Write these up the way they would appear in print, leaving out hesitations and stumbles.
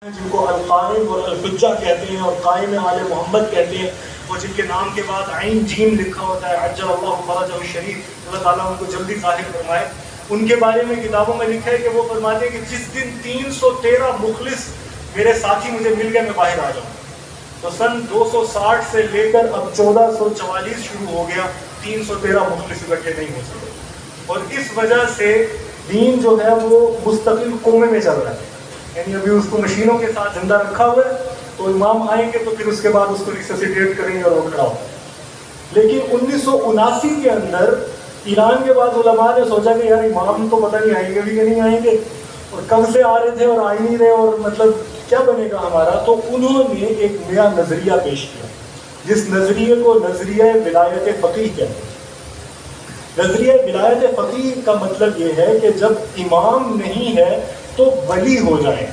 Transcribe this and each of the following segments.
جن کو القائم اور الحجہ کہتے ہیں اور قائم آل محمد کہتے ہیں، اور جن کے نام کے بعد عین جیم لکھا ہوتا ہے، عجل اللہ فرجہ الشریف، اللہ تعالیٰ ان کو جلدی ظاہر فرمائے. ان کے بارے میں کتابوں میں لکھا ہے کہ وہ فرماتے ہیں کہ جس دن 313 مخلص میرے ساتھی مجھے مل گئے میں باہر آ جاؤں. تو سن 260 سے لے کر اب 1444 شروع ہو گیا، 313 مخلص اکٹھے نہیں ہو سکے، اور اس وجہ سے دین جو ہے وہ مستقل کومے میں چل رہا ہے. یعنی ابھی اس کو مشینوں کے ساتھ زندہ رکھا ہوا ہے، تو امام آئیں گے تو پھر اس کے بعد اس کو ریسسیٹیٹ کریں گے اور وہ کھڑا ہوگا. لیکن 1979 کے اندر ایران کے بعد علماء نے سوچا کہ یار امام تو پتہ نہیں آئیں گے بھی کہ نہیں آئیں گے، اور کب سے آ رہے تھے اور آ ہی نہیں رہے، اور مطلب کیا بنے گا ہمارا. تو انہوں نے ایک نیا نظریہ پیش کیا، جس نظریے کو نظریہ ولایت فقیہ کہتے ہیں. نظریہ ولایت فقیہ کا مطلب یہ ہے کہ جب امام نہیں ہے تو ولی ہو جائیں.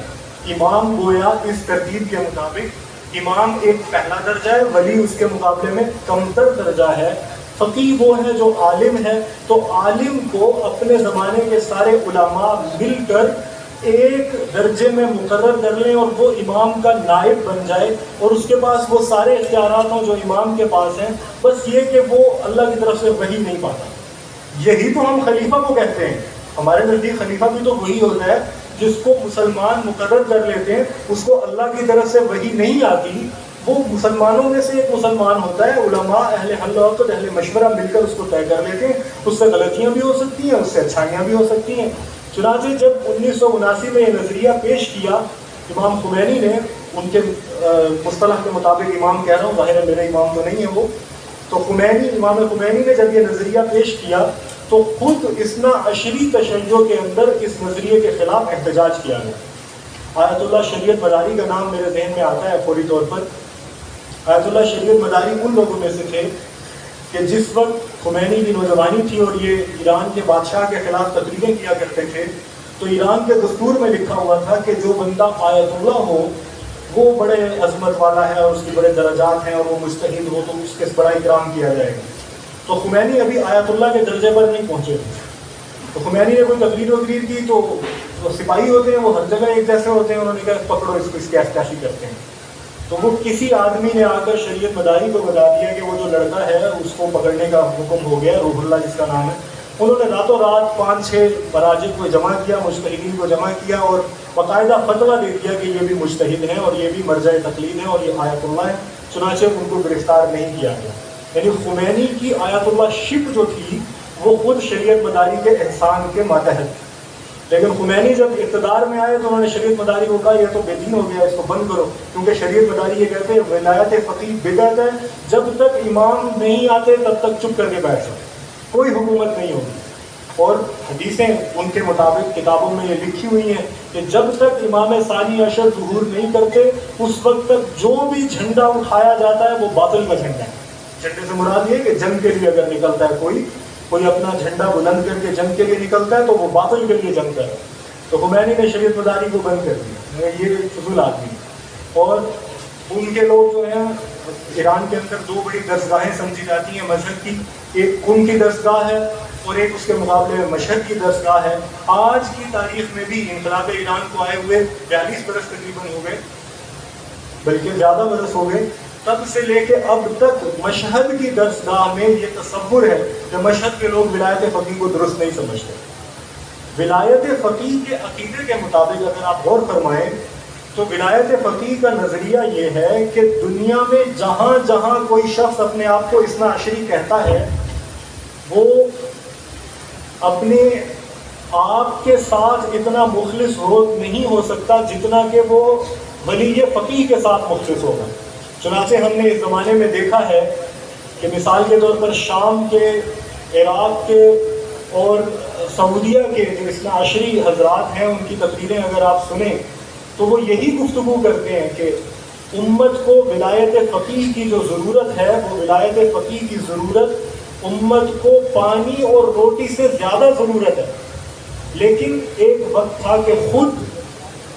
امام گویا اس ترتیب کے مطابق امام ایک پہلا درجہ ہے، ولی اس کے مقابلے میں کمتر درجہ ہے. فقیہ وہ ہے جو عالم ہے، تو عالم کو اپنے زمانے کے سارے علماء مل کر ایک درجے میں مقرر کر لیں اور وہ امام کا نائب بن جائے، اور اس کے پاس وہ سارے اختیارات ہوں جو امام کے پاس ہیں، بس یہ کہ وہ اللہ کی طرف سے وحی نہیں پاتا. یہی تو ہم خلیفہ کو کہتے ہیں. ہمارے نزدیک خلیفہ بھی تو وہی ہوتا ہے جس کو مسلمان مقرر کر لیتے ہیں، اس کو اللہ کی طرف سے وحی نہیں آتی، وہ مسلمانوں میں سے ایک مسلمان ہوتا ہے. علماء اہل حل و عقد اہل مشورہ مل کر اس کو طے کر لیتے ہیں. اس سے غلطیاں بھی ہو سکتی ہیں، اس سے اچھائیاں بھی ہو سکتی ہیں. چنانچہ جب 1979 میں یہ نظریہ پیش کیا امام خمینی نے، ان کے مصطلح کے مطابق امام کہہ رہا ہوں، ظاہر ہے میرے امام تو نہیں ہے وہ، تو امام خمینی نے جب یہ نظریہ پیش کیا تو خود اثنا عشری تشیع کے اندر اس نظریے کے خلاف احتجاج کیا گیا. آیت اللہ شریعت مداری کا نام میرے ذہن میں آتا ہے فوری طور پر. آیت اللہ شریعت مداری ان لوگوں میں سے تھے کہ جس وقت خمینی کی نوجوانی تھی اور یہ ایران کے بادشاہ کے خلاف تقریریں کیا کرتے تھے، تو ایران کے دستور میں لکھا ہوا تھا کہ جو بندہ آیت اللہ ہو وہ بڑے عظمت والا ہے اور اس کے بڑے درجات ہیں اور وہ مجتہد ہو تو اس کے بڑا اکرام کیا جائے گا. تو خمینی ابھی آیت اللہ کے درجے پر نہیں پہنچے تھے. تو خمینی نے کوئی تقریر کی تو سپاہی ہوتے ہیں وہ ہر جگہ ایک جیسے ہوتے ہیں، انہوں نے کہا پکڑو اس کو، اس کی کیسی کرتے ہیں. تو وہ کسی آدمی نے آ کر شریعت مداری کو بتا دیا کہ وہ جو لڑکا ہے اس کو پکڑنے کا حکم ہو گیا، روح اللہ جس کا نام ہے. انہوں نے راتوں رات 5-6 مراجع کو جمع کیا، مجتہدین کو جمع کیا اور باقاعدہ فتویٰ دے دیا کہ یہ بھی مجتہد ہیں اور یہ بھی مرجع تقلید ہیں اور یہ آیت اللہ ہے. چنانچہ ان کو گرفتار نہیں کیا گیا. یعنی خمینی کی آیت اللہ شپ جو تھی وہ خود شریعت مداری کے احسان کے ماتحت تھی. لیکن خمینی جب اقتدار میں آئے تو انہوں نے شریعت مداری کو کہا یہ تو بے دین ہو گیا، اس کو بند کرو، کیونکہ شریعت مداری یہ کہتے ہیں ولایت فقیہ بدعت ہے، جب تک امام نہیں آتے تب تک چپ کر کے بیٹھ جاؤ، کوئی حکومت نہیں ہوگی. اور حدیثیں ان کے مطابق کتابوں میں یہ لکھی ہوئی ہیں کہ جب تک امام ثانی عشر ظہور نہیں کرتے اس وقت تک جو بھی جھنڈا اٹھایا جاتا ہے وہ باطل کا جھنڈا ہے. جھنڈے سے مراد یہ کہ جنگ کے لیے اگر نکلتا ہے کوئی اپنا جھنڈا بلند کر کے جنگ کے لیے نکلتا ہے تو وہ باطل کے لیے جنگ کر رہا ہے. تو خمینی نے شریعت مداری کو بند کر دیا، یہ فضول آدمی. اور ان کے لوگ جو ہیں ایران کے اندر 2 بڑی درسگاہیں سمجھی جاتی ہیں مذہب کی، ایک قم کی درسگاہ ہے اور ایک اس کے مقابلے میں مشہد کی درسگاہ ہے. آج کی تاریخ میں بھی انقلاب ایران کو آئے ہوئے 42 برس تقریباً ہو گئے، بلکہ زیادہ برس ہو گئے. تب سے لے کے اب تک مشہد کی درسگاہ میں یہ تصور ہے کہ مشہد کے لوگ ولایت فقیہ کو درست نہیں سمجھتے. ولایت فقیہ کے عقیدے کے مطابق اگر آپ غور فرمائیں تو ولایت فقیہ کا نظریہ یہ ہے کہ دنیا میں جہاں جہاں کوئی شخص اپنے آپ کو اثنا عشری کہتا ہے وہ اپنے آپ کے ساتھ اتنا مخلص نہیں ہو سکتا جتنا کہ وہ ولی فقیہ کے ساتھ مخلص ہوگا. چنانچہ ہم نے اس زمانے میں دیکھا ہے کہ مثال کے طور پر شام کے، عراق کے اور سعودیہ کے جو اثنا عشری حضرات ہیں ان کی تقریریں اگر آپ سنیں تو وہ یہی گفتگو کرتے ہیں کہ امت کو ولایت فقیہ کی جو ضرورت ہے وہ ولایت فقیہ کی ضرورت امت کو پانی اور روٹی سے زیادہ ضرورت ہے. لیکن ایک وقت تھا کہ خود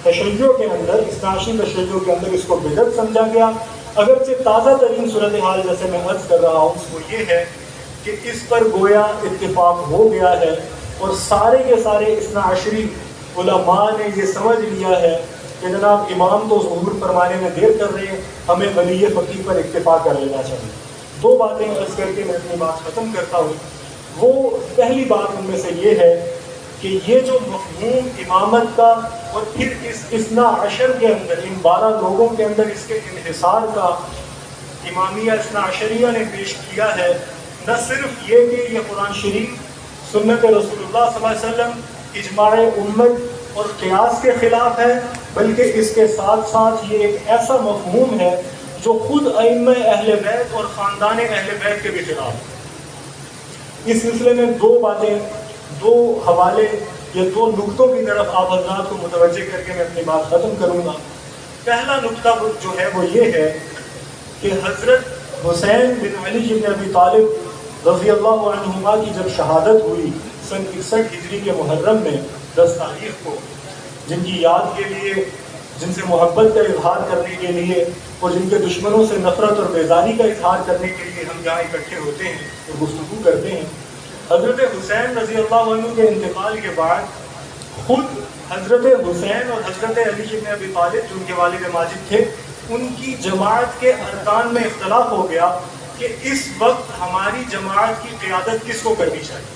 تشیع کے اندر، اثنا عشری تشیع کے اندر اس کو بدعت سمجھا گیا. اگرچہ تازہ ترین صورتحال جیسے میں عرض کر رہا ہوں وہ یہ ہے کہ اس پر گویا اتفاق ہو گیا ہے اور سارے کے سارے اثنا عشری علماء نے یہ سمجھ لیا ہے کہ جناب امام تو ظہور فرمانے میں دیر کر رہے ہیں، ہمیں ولی فقیہ پر اکتفا کر لینا چاہیے۔ دو باتیں عرض کر کے میں اپنی بات ختم کرتا ہوں۔ وہ پہلی بات ان میں سے یہ ہے کہ یہ جو مفہوم امامت کا اور پھر اس اثنا عشر کے اندر، ان 12 لوگوں کے اندر اس کے انحصار کا امامیہ اثنا عشریہ نے پیش کیا ہے، نہ صرف یہ کہ یہ قرآن شریف، سنت رسول اللہ صلی اللہ علیہ وسلم، اجماع امت اور قیاس کے خلاف ہے، بلکہ اس کے ساتھ ساتھ یہ ایک ایسا مفہوم ہے جو خود ائمہ اہل بیت اور خاندان اہل بیت کے بھی خلاف ہے۔ اس سلسلے میں دو باتیں، دو حوالے یا دو نقطوں کی طرف آپ حضرات کو متوجہ کر کے میں اپنی بات ختم کروں گا۔ پہلا نقطہ جو ہے وہ یہ ہے کہ حضرت حسین بن علی بن ابی طالب رضی اللہ عنہما کی جب شہادت ہوئی سن 61 ہجری کے محرم میں 10 تاریخ کو، جن کی یاد کے لیے، جن سے محبت کا اظہار کرنے کے لیے اور جن کے دشمنوں سے نفرت اور بیزاری کا اظہار کرنے کے لیے ہم یہاں اکٹھے ہوتے ہیں اور گفتگو کرتے ہیں، حضرت حسین رضی اللہ عنہ کے انتقال کے بعد خود حضرت حسین اور حضرت علی بن ابی طالب جو ان کے والد ماجد تھے، ان کی جماعت کے ارکان میں اختلاف ہو گیا کہ اس وقت ہماری جماعت کی قیادت کس کو کرنی چاہیے۔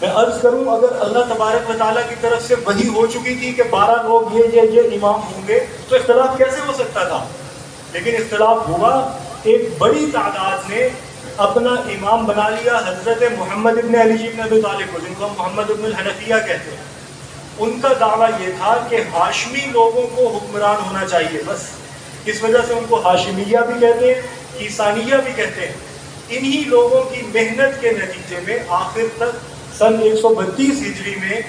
میں عرض کروں، اگر اللہ تبارک و تعالیٰ کی طرف سے وحی ہو چکی تھی کہ 12 لوگ یہ امام ہوں گے تو اختلاف کیسے ہو سکتا تھا؟ لیکن اختلاف ہوا، ایک بڑی تعداد نے اپنا امام بنا لیا حضرت محمد ابن علی ابن ابی طالب کو، جن کو ہم محمد ابن الحنفیہ کہتے ہیں۔ ان کا دعویٰ یہ تھا کہ ہاشمی لوگوں کو حکمران ہونا چاہیے، بس اس وجہ سے ان کو ہاشمیہ بھی کہتے ہیں، عیسانیہ بھی کہتے ہیں۔ انہی لوگوں کی محنت کے نتیجے میں آخر تک سن 132 ہجری میں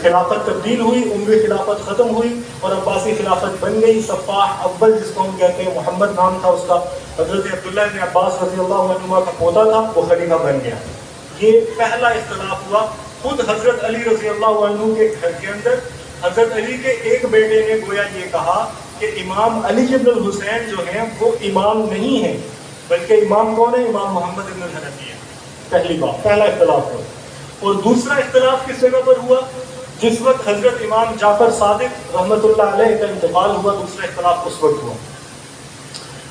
خلافت تبدیل ہوئی، اموی خلافت ختم ہوئی اور عباسی خلافت بن گئی۔ صفاح اول جس کو ہم کہتے ہیں، محمد نام تھا اس کا، حضرت عبداللہ بن عباس رضی اللہ عنہ کا پوتا تھا، وہ خلیفہ بن گیا۔ یہ پہلا اختلاف ہوا۔ خود حضرت علی رضی اللہ عنہ کے گھر کے اندر حضرت علی کے ایک بیٹے نے گویا یہ کہا کہ امام علی بن الحسین جو ہیں وہ امام نہیں ہیں، بلکہ امام کون ہے؟ امام محمد بن الحنفیہ ہے۔ پہلی بات، پہلا اختلاف ہوا۔ اور دوسرا اختلاف کس جگہ پر ہوا؟ جس وقت حضرت امام جعفر صادق رحمۃ اللہ علیہ کا انتقال ہوا، دوسرا اختلاف اس وقت ہوا۔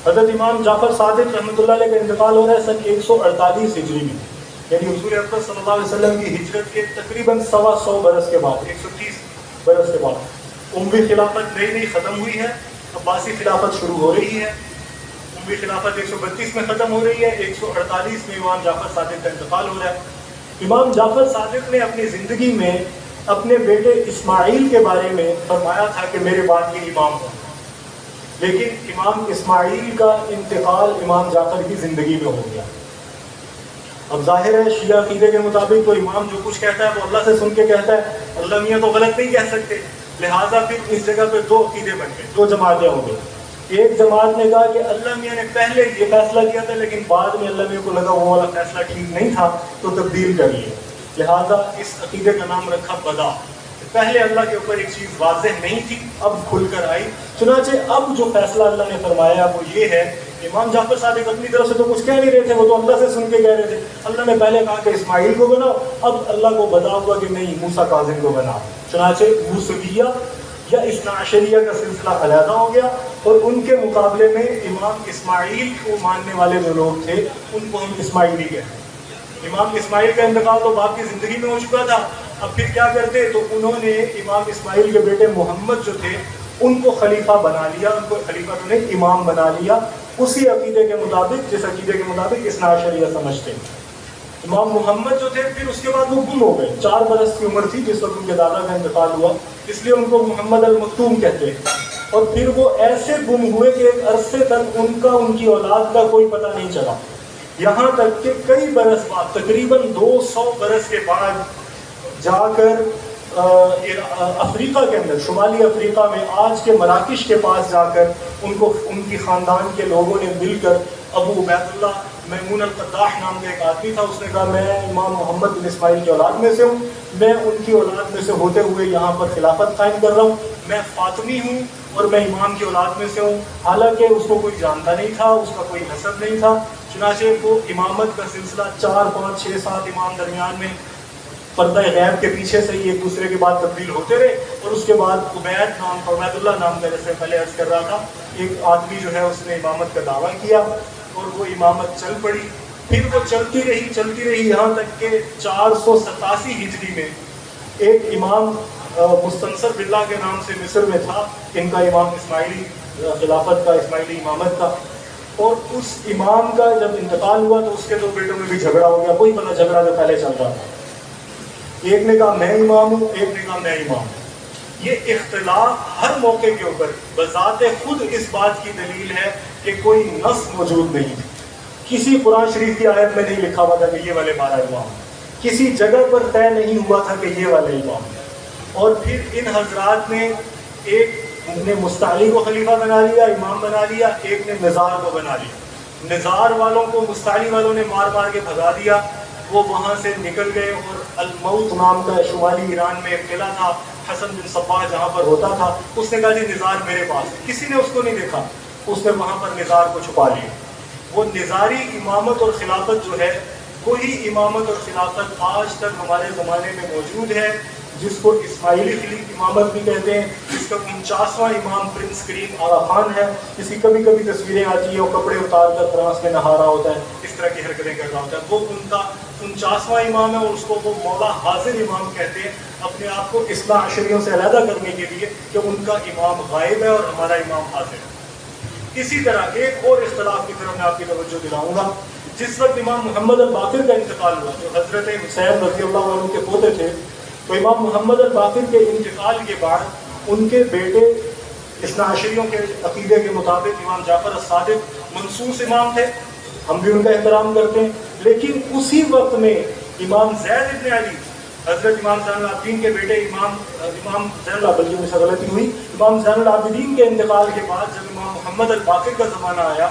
حضرت امام جعفر صادق رحمۃ اللہ علیہ کا انتقال ہو رہا ہے سن 148 ہجری میں، یعنی حضور اکرم صلی اللہ علیہ وسلم کی ہجرت کے تقریباً 125 برس کے بعد، 130 برس کے بعد۔ اموی خلافت نئی نئی ختم ہوئی ہے، عباسی خلافت شروع ہو رہی ہے۔ اموی خلافت 132 میں ختم ہو رہی ہے، 148 میں امام جعفر صادق کا انتقال ہو رہا ہے۔ امام جعفر صادق نے اپنی زندگی میں اپنے بیٹے اسماعیل کے بارے میں فرمایا تھا کہ میرے بعد یہ امام ہو، لیکن امام اسماعیل کا انتقال امام جعفر کی زندگی میں ہو گیا۔ اب ظاہر ہے شیعہ عقیدے کے مطابق تو امام جو کچھ کہتا ہے وہ اللہ سے سن کے کہتا ہے، اللہ میاں تو غلط نہیں کہہ سکتے، لہٰذا پھر اس جگہ پہ دو عقیدے بن گئے، دو جماعتیں ہو گئی۔ ایک جماعت نے کہا کہ اللہ میاں نے پہلے یہ فیصلہ کیا تھا لیکن بعد میں اللہ میاں کو لگا وہ والا فیصلہ ٹھیک نہیں تھا تو تبدیل کر لیا، لہٰذا اس عقیدے کا نام رکھا بدا۔ پہلے اللہ کے اوپر ایک چیز واضح نہیں تھی، اب کھل کر آئی۔ چنانچہ اب جو فیصلہ اللہ نے فرمایا وہ یہ ہے، امام جعفر صادق اپنی طرف سے تو کچھ کہہ نہیں رہے تھے، وہ تو اللہ سے سن کے کہہ رہے تھے۔ اللہ نے پہلے کہا کہ اسماعیل کو بناؤ، اب اللہ کو بتا ہوا کہ نہیں، موسیٰ کاظم کو بناؤ۔ چنانچہ موسویہ یا اثنا عشریہ کا سلسلہ علیحدہ ہو گیا، اور ان کے مقابلے میں امام اسماعیل کو ماننے والے جو لوگ تھے ان کو ہم اسماعیلی کہتے ہیں۔ امام اسماعیل کا انتقال تو باپ کی زندگی میں ہو چکا تھا، اب پھر کیا کرتے؟ تو انہوں نے امام اسماعیل کے بیٹے محمد جو تھے ان کو خلیفہ بنا لیا، ان کو خلیفہ تو نہیں امام بنا لیا، اسی عقیدے کے مطابق، جس عقیدے کے مطابق اثنا عشریہ سمجھتے ہیں۔ امام محمد جو تھے پھر اس کے بعد وہ گم ہو گئے، 4 برس کی عمر تھی جس وقت ان کے دادا کا انتقال ہوا، اس لیے ان کو محمد المختوم کہتے ہیں۔ اور پھر وہ ایسے گم ہوئے کہ ایک عرصے تک ان کی اولاد کا کوئی پتہ نہیں چلا، یہاں تک کہ کئی برس بعد، تقریباً 200 برس کے بعد جا کر افریقہ کے اندر، شمالی افریقہ میں آج کے مراکش کے پاس جا کر ان کی خاندان کے لوگوں نے مل کر، ابو عبید اللہ میمون القداح نام کا ایک آدمی تھا، اس نے کہا میں امام محمد بن اسماعیل کی اولاد میں سے ہوں، میں ان کی اولاد میں سے ہوتے ہوئے یہاں پر خلافت قائم کر رہا ہوں، میں فاطمی ہوں اور میں امام کی اولاد میں سے ہوں۔ حالانکہ اس کو کوئی جانتا نہیں تھا، اس کا کوئی نسب نہیں تھا، چنانچہ وہ امامت کا سلسلہ 4 5 6 7 امام درمیان میں پردہ غیب کے پیچھے سے ہی ایک دوسرے کے بعد تبدیل ہوتے رہے، اور اس کے بعد عبید نام کا، عبید اللہ نام کا، جیسے پہلے عرض کر رہا تھا، ایک آدمی جو ہے اس نے امامت کا دعویٰ کیا اور وہ امامت چل پڑی. پھر وہ چلتی رہی یہاں تک کہ 487 ہجری میں ایک امام مستنصر باللہ کے نام سے مصر میں تھا، ان کا امام اسماعیلی خلافت کا، اسماعیلی امامت کا. اور اس امام کا جب انتقال ہوا تو اس کے دو بیٹوں میں بھی جھگڑا ہو گیا، وہی بنا جھگڑا جو پہلے چل رہا تھا. ایک نے کہا میں امام ہوں، ایک نے کہا میں امام ہوں. یہ اختلاف ہر موقع کے اوپر بذات خود اس بات کی دلیل ہے کہ کوئی نص موجود نہیں تھی. کسی قرآن شریف کی آیت میں نہیں لکھا ہوا تھا کہ یہ والے 12 امام، کسی جگہ پر طے نہیں ہوا تھا کہ یہ والے امام. اور پھر ان حضرات نے ایک نے مستعلی کو خلیفہ بنا لیا، امام بنا لیا، ایک نے نزار کو بنا لیا. نزار والوں کو مستعلی والوں نے مار کے بھگا دیا، وہ وہاں سے نکل گئے. اور الموت نام کا شمالی ایران میں ایک قلعہ تھا، حسن بن صباح جہاں پر ہوتا تھا، اس نے کہا جی نزار میرے پاس ہے. کسی نے اس کو نہیں دیکھا، اس نے وہاں پر نزار کو چھپا لیا. وہ نظاری امامت اور خلافت جو ہے، وہی امامت اور خلافت آج تک ہمارے زمانے میں موجود ہے، جس کو اسماعیلی امامت بھی کہتے ہیں. جس کا 49واں امام پرنس کریم آغا خان ہے. کسی کبھی تصویریں آتی ہیں، وہ کپڑے اتار کر فرانس میں نہا رہا ہوتا ہے، اس طرح کی حرکتیں کر رہا ہوتا ہے. وہ ان کا 49واں امام ہے، اور اس کو وہ مولا حاضر امام کہتے ہیں، اپنے آپ کو اصلاح عشریوں سے علیحدہ کرنے کے لیے کہ ان کا امام غائب ہے اور ہمارا امام حاضر ہے. اسی طرح ایک اور اختلاف کی طرف میں آپ کی توجہ دلاؤں گا. جس وقت امام محمد الباقر کا انتقال ہوا، جو حضرت حسین رضی اللہ عنہ کے پوتے تھے، تو امام محمد الباقر کے انتقال کے بعد ان کے بیٹے اثنا عشریوں کے عقیدے کے مطابق امام جعفر الصادق منصوص امام تھے. ہم بھی ان کا احترام کرتے ہیں. لیکن اسی وقت میں امام زید ابن علی، حضرت امام زین العابدین کے بیٹے امام زین العابدین، مجھ سے غلطی ہوئی، امام زین العابدین کے انتقال کے بعد جب امام محمد الباقر کا زمانہ آیا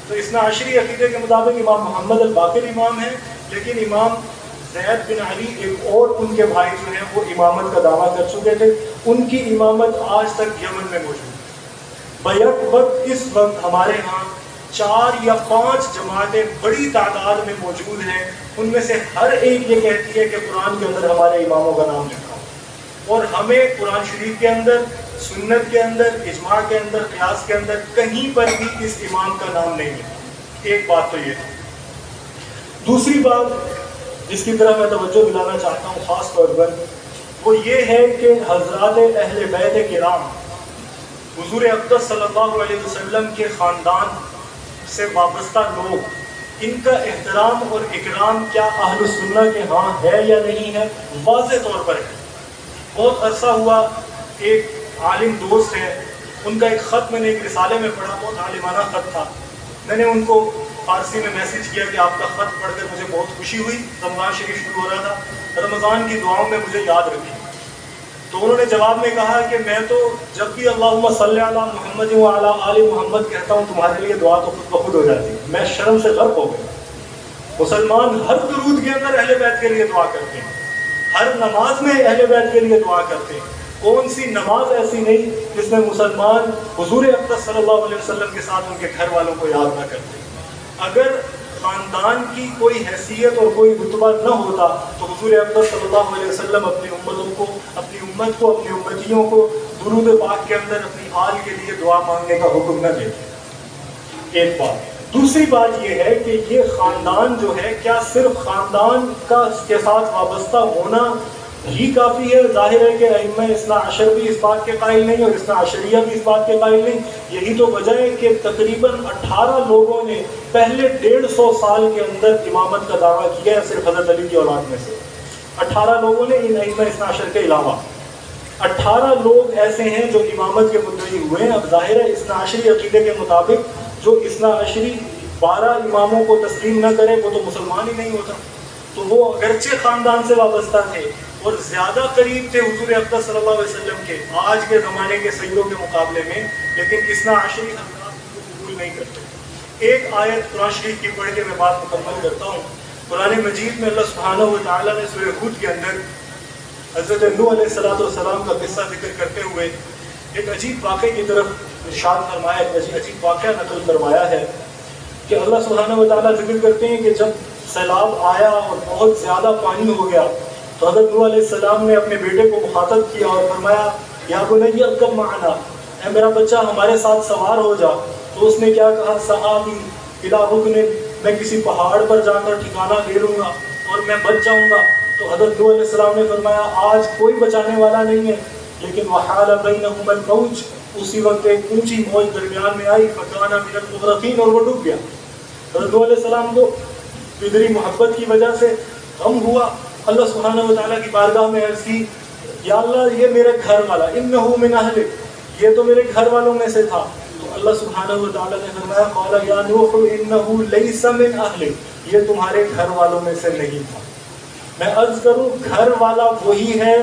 تو اثنا عشری عقیدے کے مطابق امام محمد الباقر امام ہیں، لیکن امام زید بن علی ایک اور ان کے بھائی جو ہیں وہ امامت کا دعویٰ کر چکے تھے. ان کی امامت آج تک یمن میں موجود ہے. بیک وقت اس وقت ہمارے ہاں 4 یا 5 جماعتیں بڑی تعداد میں موجود ہیں. ان میں سے ہر ایک یہ کہتی ہے کہ قرآن کے اندر ہمارے اماموں کا نام لکھا ہو، اور ہمیں قرآن شریف کے اندر، سنت کے اندر، اجماع کے اندر، قیاس کے اندر کہیں پر بھی اس امام کا نام نہیں لکھا. ایک بات تو یہ ہے. دوسری بات جس کی طرف میں توجہ دلانا چاہتا ہوں خاص طور پر، وہ یہ ہے کہ حضرات اہل بیت کرام، حضور اقدس صلی اللہ علیہ وسلم کے خاندان سے وابستہ لوگ، ان کا احترام اور اکرام کیا اہل سنہ کے ہاں ہے یا نہیں ہے؟ واضح طور پر ہے. بہت عرصہ ہوا، ایک عالم دوست ہے، ان کا ایک خط میں نے ایک رسالے میں پڑھا، بہت عالمانہ خط تھا. میں نے ان کو فارسی میں میسج کیا کہ آپ کا خط پڑھ کر مجھے بہت خوشی ہوئی. رمضان شریف شروع ہو رہا تھا، رمضان کی دعاؤں میں مجھے یاد رکھی. تو انہوں نے جواب میں کہا کہ میں تو جب بھی اللہم صلی علی محمد وعلی آل محمد کہتا ہوں تمہارے لیے دعا تو خود بخود ہو جاتی ہے. میں شرم سے غرق ہو گیا. مسلمان ہر درود کے اندر اہل بیت کے لیے دعا کرتے ہیں، ہر نماز میں اہل بیت کے لیے دعا کرتے ہیں. کون سی نماز ایسی نہیں جس میں مسلمان حضور اقدس صلی اللہ علیہ وسلم کے ساتھ ان کے گھر والوں کو یاد نہ کرتے. اگر خاندان کی کوئی حیثیت اور کوئی رتبہ نہ ہوتا تو حضور اقدس صلی اللہ علیہ وسلم اپنی امت کو، اپنی امتیوں کو درود پاک کے اندر اپنی آل کے لیے دعا مانگنے کا حکم نہ دیتے. ایک بات. دوسری بات یہ ہے کہ یہ خاندان جو ہے، کیا صرف خاندان کا کے ساتھ وابستہ ہونا ہی کافی ہے؟ ظاہر ہے کہ ائمہ اثنا عشر بھی اس بات کے قائل نہیں اور اثنا عشریہ بھی اس بات کے قائل نہیں. یہی تو وجہ ہے کہ تقریباً 18 لوگوں نے پہلے 150 سال کے اندر امامت کا دعویٰ کیا ہے، صرف حضرت علی کی اولاد میں سے 18 لوگوں نے. ان ائمہ اثنا عشر کے علاوہ 18 لوگ ایسے ہیں جو امامت کے مدعی ہوئے ہیں. اب ظاہر ہے اثنا عشری عقیدے کے مطابق جو اثنا عشری 12 اماموں کو تسلیم نہ کرے وہ تو مسلمان ہی نہیں ہوتا. تو وہ اگرچہ خاندان سے وابستہ تھے اور زیادہ قریب تھے حضور اقدس صلی اللہ علیہ وسلم کے آج کے زمانے کے سیدوں کے مقابلے میں، لیکن اثنا عشری حضرات کو قبول نہیں کرتے. ایک آیت قرآن شریف کی پڑھ کے میں بات مکمل کرتا ہوں. قرآن مجید میں اللہ سبحانہ و تعالیٰ نے سورہ ہود کے اندر حضرت نوح علیہ السلام کا قصہ ذکر کرتے ہوئے ایک عجیب واقعے کی طرف ارشاد فرمایا، ایک عجیب واقعہ نقل کروایا ہے کہ اللہ سبحانہ و تعالیٰ ذکر کرتے ہیں کہ جب سیلاب آیا اور بہت زیادہ پانی ہو گیا تو حضرت نوح علیہ السلام نے اپنے بیٹے کو مخاطب کیا اور فرمایا یا بنی ارکب معنا، اے میرا بچہ ہمارے ساتھ سوار ہو جا۔ تو اس نے کیا کہا، سآوی الی رکن، میں کسی پہاڑ پر جا کر ٹھکانہ لے لوں گا اور میں بچ جاؤں گا۔ تو حضرت نوح علیہ السلام نے فرمایا آج کوئی بچانے والا نہیں ہے، لیکن وحال بینہما الموج، اسی وقت ایک اونچی موج درمیان میں آئی، فکان من المغرقین، اور وہ ڈوب گیا۔ حضرت نوح علیہ السلام کو پدری محبت کی وجہ سے غم ہوا، اللہ سبحانہ و تعالیٰ کی بارگاہ میں عرض کی یا اللہ یہ میرے گھر والا، انہ من اہلک، یہ تو میرے گھر والوں میں سے تھا۔ تو اللہ سبحانہ و تعالیٰ نے فرمایا قال یا نوح انہ لیس من اہلک، یہ تمہارے گھر والوں میں سے نہیں تھا۔ میں عرض کروں گھر والا وہی ہے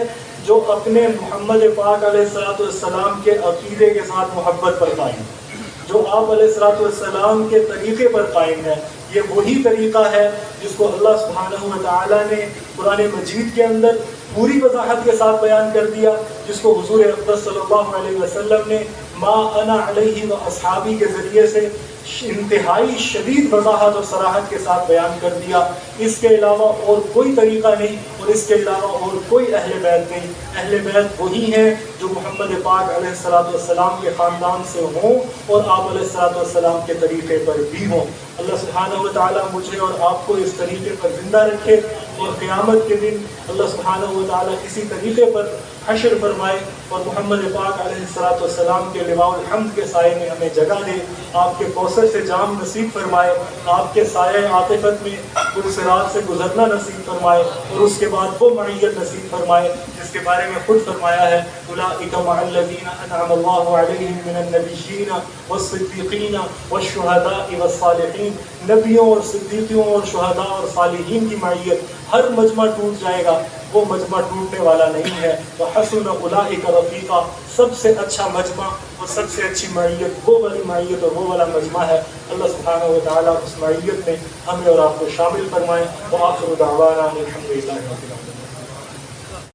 جو اپنے محمد پاک علیہ السلام کے عقیدے کے ساتھ محبت پر قائم، جو آپ علیہ السلام کے طریقے پر قائم ہے۔ یہ وہی طریقہ ہے جس کو اللہ سبحانہ و تعالیٰ نے قرآن مجید کے اندر پوری وضاحت کے ساتھ بیان کر دیا، جس کو حضور اقدس صلی اللہ علیہ وسلم نے ما انا علیہ و اصحابی کے ذریعے سے انتہائی شدید وضاحت اور صراحت کے ساتھ بیان کر دیا۔ اس کے علاوہ اور کوئی طریقہ نہیں، اور اس کے علاوہ اور کوئی اہل بیت نہیں۔ اہل بیت وہی ہیں جو محمد پاک علیہ السلام کے خاندان سے ہوں اور آپ علیہ السلام کے طریقے پر بھی ہوں۔ اللہ سبحانہ و تعالیٰ مجھے اور آپ کو اس طریقے پر زندہ رکھے، اور قیامت کے دن اللہ سبحانہ و تعالیٰ اسی طریقے پر حشر فرمائے اور محمد پاک علیہ السلام کے لواء الحمد کے سائے میں ہمیں جگہ دے، آپ کے کوثر سے جام نصیب فرمائے، آپ کے سایہ عاطفت میں پل صراط سے گزرنا نصیب فرمائے، اور اس کے بعد وہ معیت نصیب فرمائے جس کے بارے میں خود فرمایا ہے اولئک مع الذین انعم اللہ علیہم من النبیین والصدیقین والشہداء والصالحین۔ نبیوں اور صدیقیوں اور شہداء اور صالحین کی معیت، ہر مجمع ٹوٹ جائے گا، وہ مجمع ٹوٹنے والا نہیں ہے۔ وحسن اولئک رفیقا، سب سے اچھا مجمع اور سب سے اچھی معیت وہ والی معیت اور وہ والا مجمع ہے۔ اللہ سبحانہ و تعالیٰ اس معیت میں ہمیں اور آپ کو شامل فرمائے۔ وآخر دعوانا الحمد للہ رب العالمین۔